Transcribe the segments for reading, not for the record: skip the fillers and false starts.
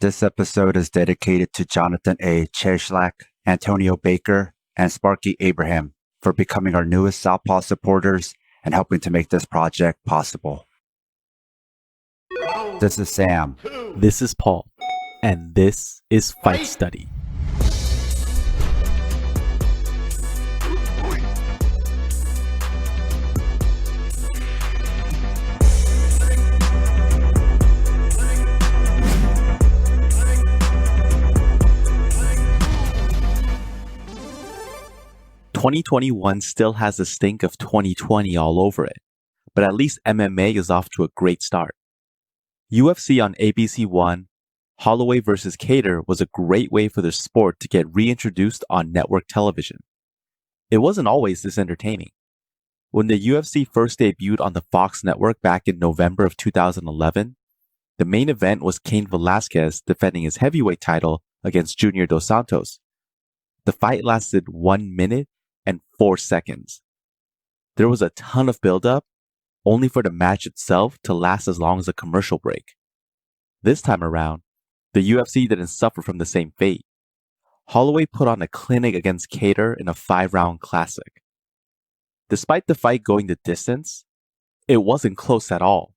This episode is dedicated to Jonathan A. Cheshlak, Antonio Baker, and Sparky Abraham for becoming our newest Southpaw supporters and helping to make this project possible. This is Sam. This is Paul. And this is Fight Study. "2021 still has the stink of 2020 all over it, but at least MMA is off to a great start. UFC on ABC1, Hollway vs. Kattar was a great way for the sport to get reintroduced on network television. It wasn't always this entertaining. When the UFC first debuted on the Fox network back in November of 2011, the main event was Cain Velasquez defending his heavyweight title against Junior Dos Santos. The fight lasted 1 minute and 4 seconds. There was a ton of build-up, only for the match itself to last as long as a commercial break. This time around, the UFC didn't suffer from the same fate. Holloway put on a clinic against Kattar in a 5-round classic. Despite the fight going the distance, it wasn't close at all.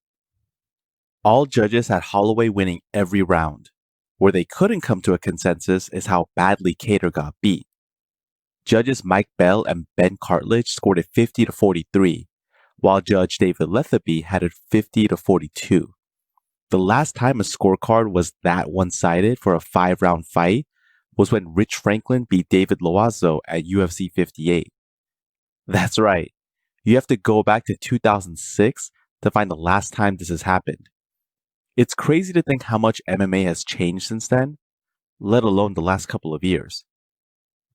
All judges had Holloway winning every round. Where they couldn't come to a consensus is how badly Kattar got beat. Judges Mike Bell and Ben Cartledge scored it 50-43, while Judge David Letheby had it 50-42. The last time a scorecard was that one-sided for a 5-round fight was when Rich Franklin beat David Loazo at UFC 58. That's right, you have to go back to 2006 to find the last time this has happened. It's crazy to think how much MMA has changed since then, let alone the last couple of years.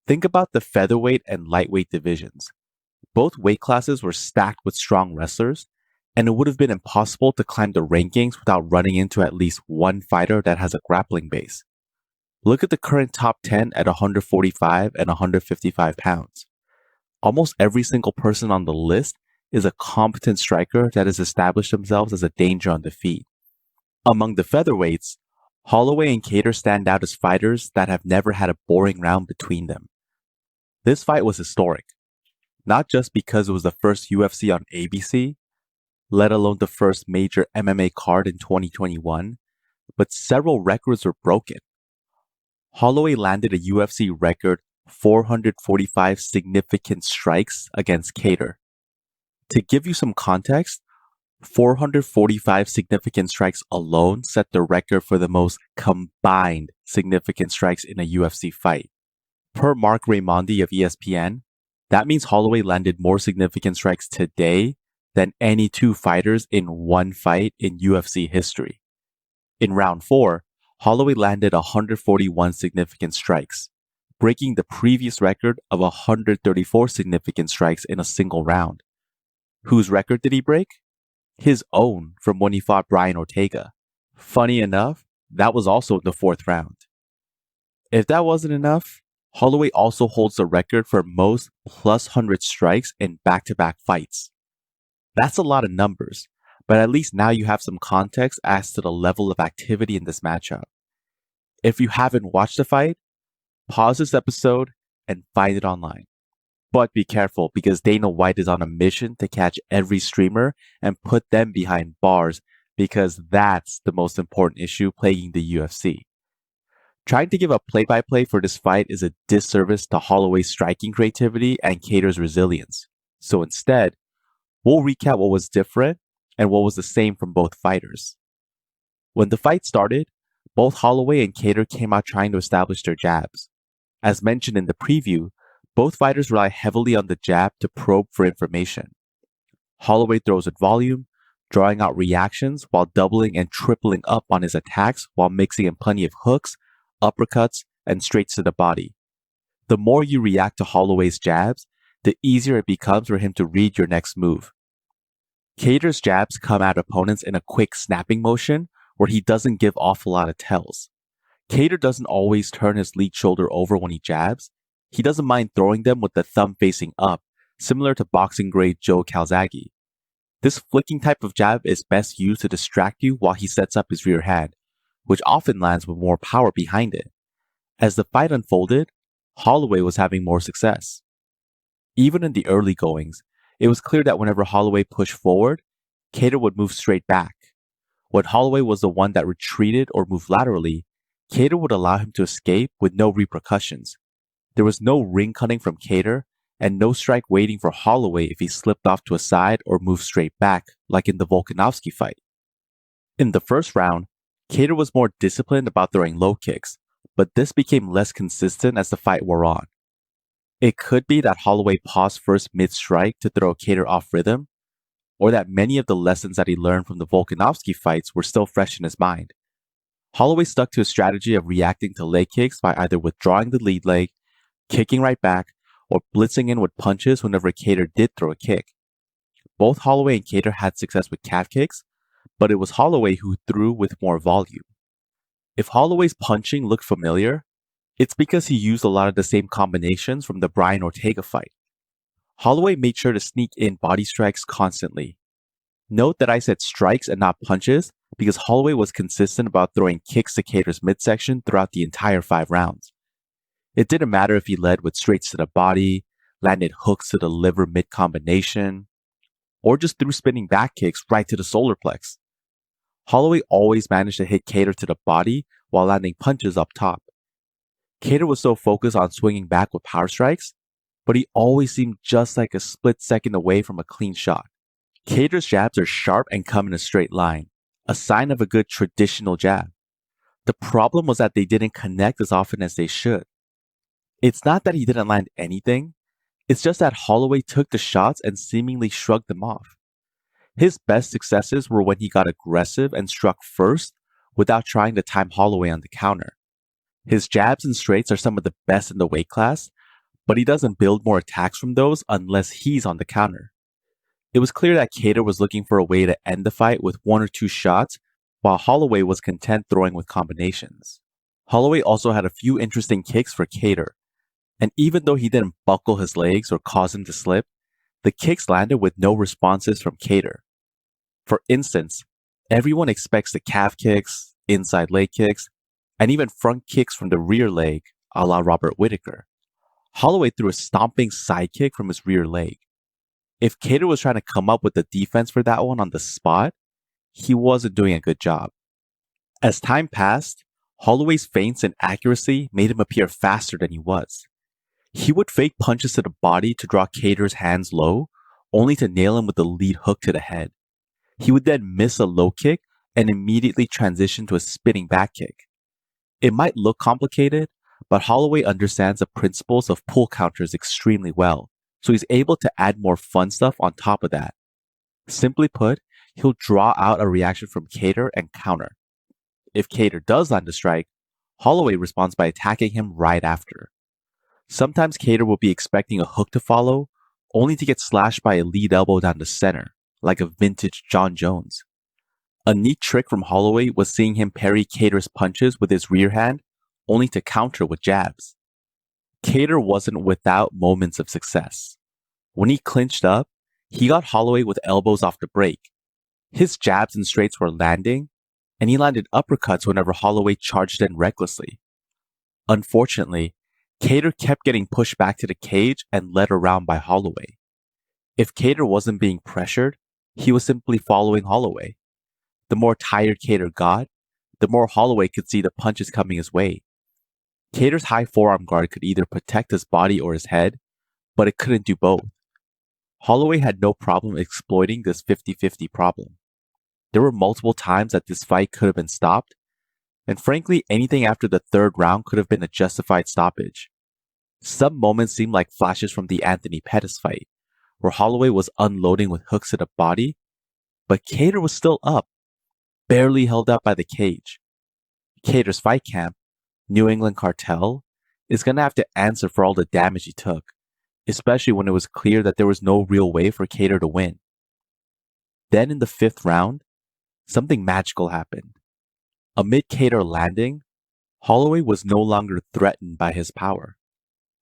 Think about the featherweight and lightweight divisions. Both weight classes were stacked with strong wrestlers, and it would have been impossible to climb the rankings without running into at least one fighter that has a grappling base. Look at the current top 10 at 145 and 155 pounds. Almost every single person on the list is a competent striker that has established themselves as a danger on the feet. Among the featherweights, Holloway and Kattar stand out as fighters that have never had a boring round between them. This fight was historic, not just because it was the first UFC on ABC, let alone the first major MMA card in 2021, but several records were broken. Holloway landed a UFC record 445 significant strikes against Kattar. To give you some context, 445 significant strikes alone set the record for the most combined significant strikes in a UFC fight. Per Mark Raimondi of ESPN, that means Holloway landed more significant strikes today than any two fighters in one fight in UFC history. In round 4, Holloway landed 141 significant strikes, breaking the previous record of 134 significant strikes in a single round. Whose record did he break? His own from when he fought Brian Ortega. Funny enough, that was also in the 4th round. If that wasn't enough, Holloway also holds the record for most plus 100 strikes in back-to-back fights. That's a lot of numbers, but at least now you have some context as to the level of activity in this matchup. If you haven't watched the fight, pause this episode and find it online. But be careful because Dana White is on a mission to catch every streamer and put them behind bars because that's the most important issue plaguing the UFC. Trying to give a play-by-play for this fight is a disservice to Holloway's striking creativity and Kattar's resilience. So instead, we'll recap what was different and what was the same from both fighters. When the fight started, both Holloway and Kattar came out trying to establish their jabs. As mentioned in the preview, both fighters rely heavily on the jab to probe for information. Holloway throws at volume, drawing out reactions while doubling and tripling up on his attacks while mixing in plenty of hooks, uppercuts, and straights to the body. The more you react to Holloway's jabs, the easier it becomes for him to read your next move. Kattar's jabs come at opponents in a quick snapping motion where he doesn't give off a lot of tells. Kattar doesn't always turn his lead shoulder over when he jabs. He doesn't mind throwing them with the thumb facing up, similar to boxing grade Joe Calzaghe. This flicking type of jab is best used to distract you while he sets up his rear hand, which often lands with more power behind it. As the fight unfolded, Holloway was having more success. Even in the early goings, it was clear that whenever Holloway pushed forward, Kattar would move straight back. When Holloway was the one that retreated or moved laterally, Kattar would allow him to escape with no repercussions. There was no ring cutting from Kattar and no strike waiting for Holloway if he slipped off to a side or moved straight back, like in the Volkanovski fight. In the first round, Kattar was more disciplined about throwing low kicks, but this became less consistent as the fight wore on. It could be that Holloway paused first mid-strike to throw Kattar off rhythm, or that many of the lessons that he learned from the Volkanovski fights were still fresh in his mind. Holloway stuck to his strategy of reacting to leg kicks by either withdrawing the lead leg, kicking right back, or blitzing in with punches whenever Kattar did throw a kick. Both Holloway and Kattar had success with calf kicks, but it was Holloway who threw with more volume. If Holloway's punching looked familiar, it's because he used a lot of the same combinations from the Brian Ortega fight. Holloway made sure to sneak in body strikes constantly. Note that I said strikes and not punches because Holloway was consistent about throwing kicks to Kattar's midsection throughout the entire 5 rounds. It didn't matter if he led with straights to the body, landed hooks to the liver mid-combination, or just threw spinning back kicks right to the solar plex. Holloway always managed to hit Kattar to the body while landing punches up top. Kattar was so focused on swinging back with power strikes, but he always seemed just like a split second away from a clean shot. Kattar's jabs are sharp and come in a straight line, a sign of a good traditional jab. The problem was that they didn't connect as often as they should. It's not that he didn't land anything, it's just that Holloway took the shots and seemingly shrugged them off. His best successes were when he got aggressive and struck first without trying to time Holloway on the counter. His jabs and straights are some of the best in the weight class, but he doesn't build more attacks from those unless he's on the counter. It was clear that Kattar was looking for a way to end the fight with 1 or 2 shots, while Holloway was content throwing with combinations. Holloway also had a few interesting kicks for Kattar, and even though he didn't buckle his legs or cause him to slip, the kicks landed with no responses from Kattar. For instance, everyone expects the calf kicks, inside leg kicks, and even front kicks from the rear leg, a la Robert Whittaker. Holloway threw a stomping side kick from his rear leg. If Kattar was trying to come up with the defense for that one on the spot, he wasn't doing a good job. As time passed, Holloway's feints and accuracy made him appear faster than he was. He would fake punches to the body to draw Kattar's hands low, only to nail him with a lead hook to the head. He would then miss a low kick and immediately transition to a spinning back kick. It might look complicated, but Holloway understands the principles of pull counters extremely well, so he's able to add more fun stuff on top of that. Simply put, he'll draw out a reaction from Kattar and counter. If Kattar does land a strike, Holloway responds by attacking him right after. Sometimes Kattar will be expecting a hook to follow, only to get slashed by a lead elbow down the center, like a vintage John Jones. A neat trick from Holloway was seeing him parry Kattar's punches with his rear hand, only to counter with jabs. Kattar wasn't without moments of success. When he clinched up, he got Holloway with elbows off the break. His jabs and straights were landing, and he landed uppercuts whenever Holloway charged in recklessly. Unfortunately, Kattar kept getting pushed back to the cage and led around by Holloway. If Kattar wasn't being pressured, he was simply following Holloway. The more tired Kattar got, the more Holloway could see the punches coming his way. Kattar's high forearm guard could either protect his body or his head, but it couldn't do both. Holloway had no problem exploiting this 50-50 problem. There were multiple times that this fight could have been stopped, and frankly, anything after the 3rd round could have been a justified stoppage. Some moments seemed like flashes from the Anthony Pettis fight, where Holloway was unloading with hooks to the body, but Kattar was still up, barely held up by the cage. Kattar's fight camp, New England Cartel, is going to have to answer for all the damage he took, especially when it was clear that there was no real way for Kattar to win. Then in the 5th round, something magical happened. Amid Kattar landing, Holloway was no longer threatened by his power.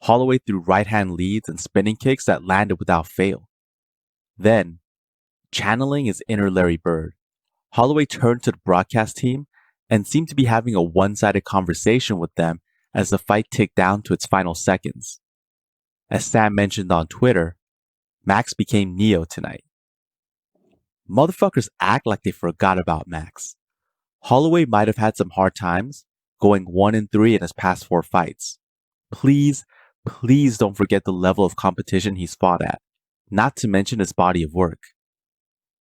Holloway threw right-hand leads and spinning kicks that landed without fail. Then, channeling his inner Larry Bird, Holloway turned to the broadcast team and seemed to be having a one-sided conversation with them as the fight ticked down to its final seconds. As Sam mentioned on Twitter, Max became Neo tonight. Motherfuckers act like they forgot about Max. Holloway might have had some hard times, going 1-3 in his past 4 fights. Please don't forget the level of competition he's fought at, not to mention his body of work.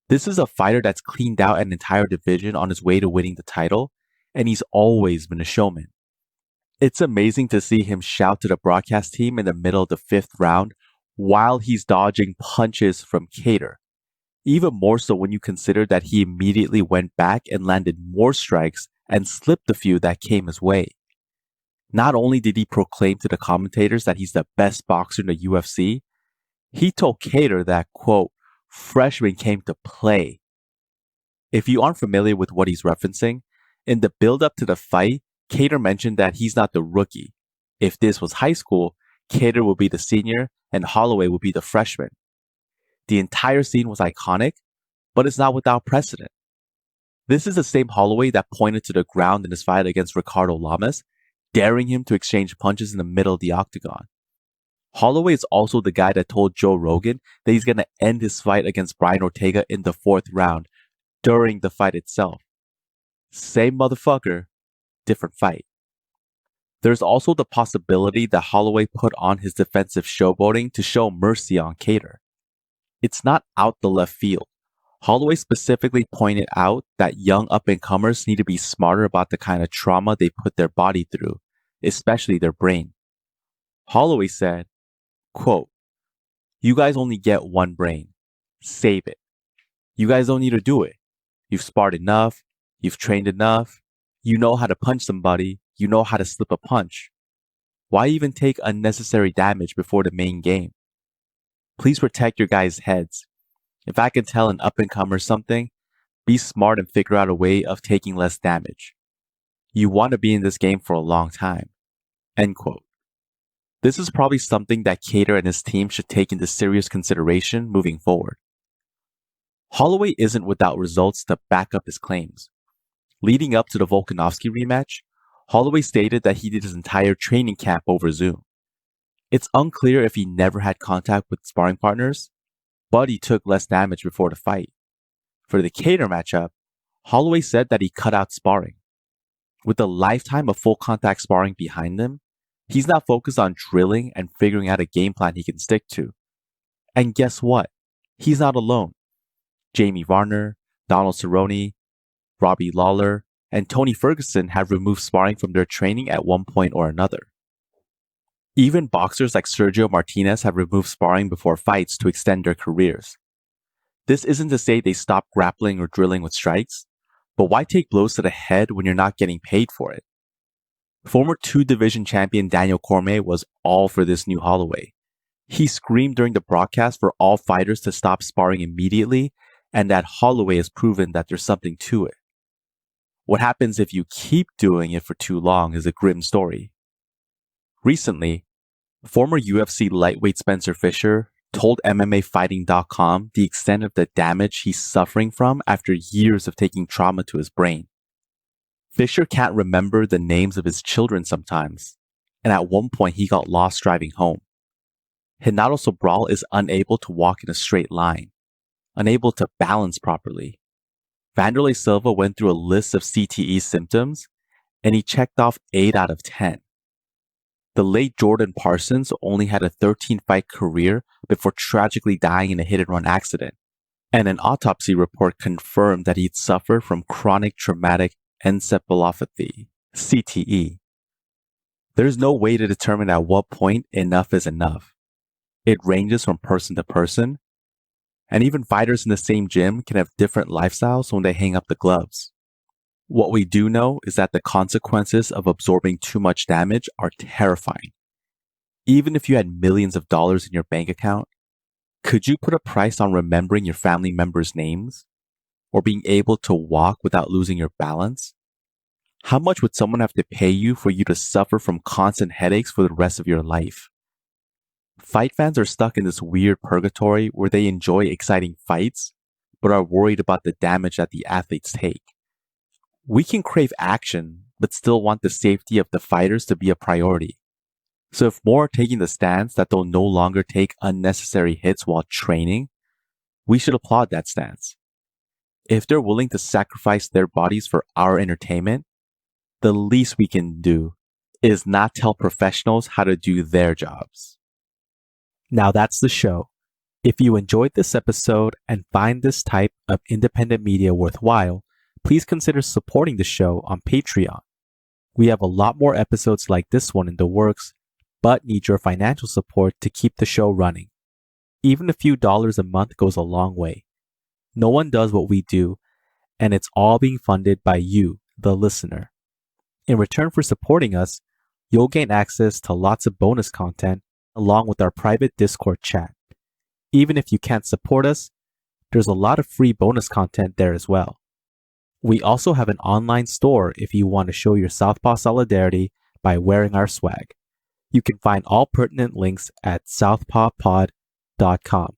This is a fighter that's cleaned out an entire division on his way to winning the title, and he's always been a showman. It's amazing to see him shout to the broadcast team in the middle of the 5th round while he's dodging punches from Kattar. Even more so when you consider that he immediately went back and landed more strikes and slipped a few that came his way. Not only did he proclaim to the commentators that he's the best boxer in the UFC, he told Kattar that, quote, freshman came to play. If you aren't familiar with what he's referencing, in the build-up to the fight, Kattar mentioned that he's not the rookie. If this was high school, Kattar would be the senior and Holloway would be the freshman. The entire scene was iconic, but it's not without precedent. This is the same Holloway that pointed to the ground in his fight against Ricardo Lamas, daring him to exchange punches in the middle of the octagon. Holloway is also the guy that told Joe Rogan that he's going to end his fight against Brian Ortega in the 4th round during the fight itself. Same motherfucker, different fight. There's also the possibility that Holloway put on his defensive showboating to show mercy on Kattar. It's not out the left field. Holloway specifically pointed out that young up-and-comers need to be smarter about the kind of trauma they put their body through, especially their brain. Holloway said, quote, you guys only get one brain. Save it. You guys don't need to do it. You've sparred enough. You've trained enough. You know how to punch somebody. You know how to slip a punch. Why even take unnecessary damage before the main game? Please protect your guys' heads. If I can tell an up-and-comer something, be smart and figure out a way of taking less damage. You want to be in this game for a long time. End quote. This is probably something that Kattar and his team should take into serious consideration moving forward. Holloway isn't without results to back up his claims. Leading up to the Volkanovski rematch, Holloway stated that he did his entire training camp over Zoom. It's unclear if he never had contact with sparring partners, but he took less damage before the fight. For the Kattar matchup, Holloway said that he cut out sparring. With a lifetime of full contact sparring behind him, he's now focused on drilling and figuring out a game plan he can stick to. And guess what? He's not alone. Jamie Varner, Donald Cerrone, Robbie Lawler, and Tony Ferguson have removed sparring from their training at one point or another. Even boxers like Sergio Martinez have removed sparring before fights to extend their careers. This isn't to say they stop grappling or drilling with strikes, but why take blows to the head when you're not getting paid for it? Former 2-division champion Daniel Cormier was all for this new Holloway. He screamed during the broadcast for all fighters to stop sparring immediately and that Holloway has proven that there's something to it. What happens if you keep doing it for too long is a grim story. Recently, former UFC lightweight Spencer Fisher told MMAfighting.com the extent of the damage he's suffering from after years of taking trauma to his brain. Fisher can't remember the names of his children sometimes, and at one point he got lost driving home. Renato Sobral is unable to walk in a straight line, unable to balance properly. Wanderlei Silva went through a list of CTE symptoms, and he checked off 8 out of 10. The late Jordan Parsons only had a 13-fight career before tragically dying in a hit-and-run accident, and an autopsy report confirmed that he'd suffered from chronic traumatic encephalopathy, CTE. There's no way to determine at what point enough is enough. It ranges from person to person, and even fighters in the same gym can have different lifestyles when they hang up the gloves. What we do know is that the consequences of absorbing too much damage are terrifying. Even if you had millions of dollars in your bank account, could you put a price on remembering your family members' names? Or being able to walk without losing your balance? How much would someone have to pay you for you to suffer from constant headaches for the rest of your life? Fight fans are stuck in this weird purgatory where they enjoy exciting fights, but are worried about the damage that the athletes take. we can crave action, but still want the safety of the fighters to be a priority. So if more are taking the stance that they'll no longer take unnecessary hits while training, we should applaud that stance. If they're willing to sacrifice their bodies for our entertainment, the least we can do is not tell professionals how to do their jobs. Now that's the show. If you enjoyed this episode and find this type of independent media worthwhile, please consider supporting the show on Patreon. We have a lot more episodes like this one in the works, but need your financial support to keep the show running. Even a few dollars a month goes a long way. No one does what we do, and it's all being funded by you, the listener. In return for supporting us, you'll gain access to lots of bonus content along with our private Discord chat. Even if you can't support us, there's a lot of free bonus content there as well. We also have an online store if you want to show your Southpaw solidarity by wearing our swag. You can find all pertinent links at southpawpod.com.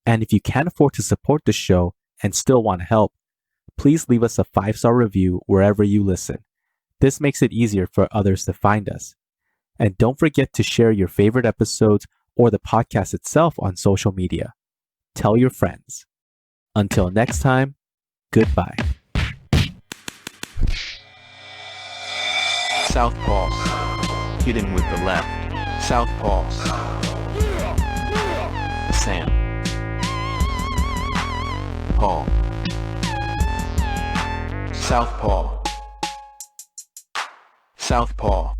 And if you can't afford to support the show and still want to help, please leave us a 5-star review wherever you listen. This makes it easier for others to find us. And don't forget to share your favorite episodes or the podcast itself on social media. Tell your friends. Until next time, goodbye. Southpaws, hitting with the left. Southpaws. The Sam. Paul. Southpaw. Southpaw.